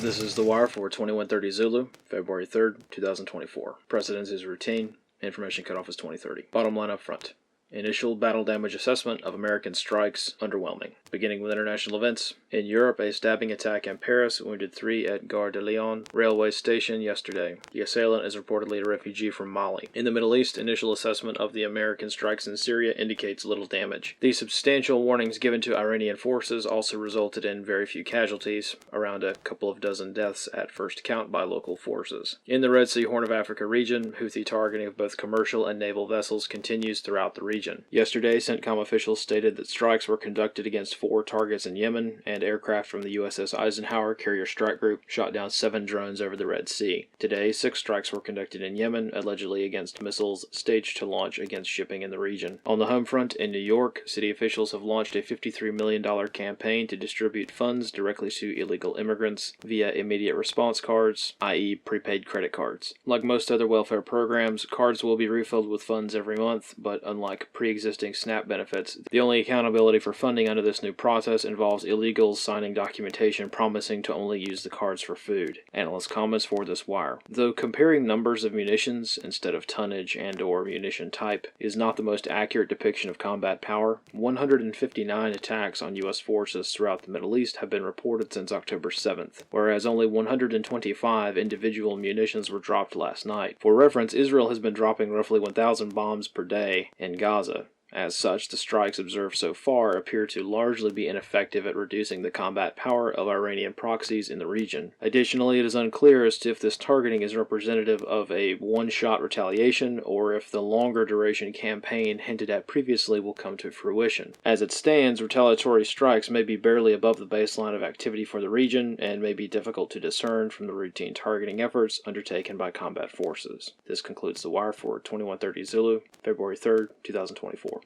This is The Wire for 2130 Zulu, February 3rd, 2024. Precedence is routine. Information cutoff is 2030. Bottom line up front. Initial battle damage assessment of American strikes underwhelming. Beginning with international events. In Europe, a stabbing attack in Paris wounded 3 at Gare de Lyon railway station yesterday. The assailant is reportedly a refugee from Mali. In the Middle East, initial assessment of the American strikes in Syria indicates little damage. The substantial warnings given to Iranian forces also resulted in very few casualties, around a couple of dozen deaths at first count by local forces. In the Red Sea Horn of Africa region, Houthi targeting of both commercial and naval vessels continues throughout the region. Yesterday, CENTCOM officials stated that strikes were conducted against 4 targets in Yemen, and aircraft from the USS Eisenhower carrier strike group shot down 7 drones over the Red Sea. Today, 6 strikes were conducted in Yemen, allegedly against missiles staged to launch against shipping in the region. On the home front, in New York, city officials have launched a $53 million campaign to distribute funds directly to illegal immigrants via immediate response cards, i.e. prepaid credit cards. Like most other welfare programs, cards will be refilled with funds every month, but unlike pre-existing SNAP benefits, the only accountability for funding under this new process involves illegals signing documentation promising to only use the cards for food. Analyst comments for this wire. Though comparing numbers of munitions instead of tonnage and/or munition type is not the most accurate depiction of combat power, 159 attacks on U.S. forces throughout the Middle East have been reported since October 7th, whereas only 125 individual munitions were dropped last night. For reference, Israel has been dropping roughly 1,000 bombs per day in Gaza. As such, the strikes observed so far appear to largely be ineffective at reducing the combat power of Iranian proxies in the region. Additionally, it is unclear as to if this targeting is representative of a one-shot retaliation or if the longer duration campaign hinted at previously will come to fruition. As it stands, retaliatory strikes may be barely above the baseline of activity for the region and may be difficult to discern from the routine targeting efforts undertaken by combat forces. This concludes The Wire for 2130 Zulu, February 3rd, 2024.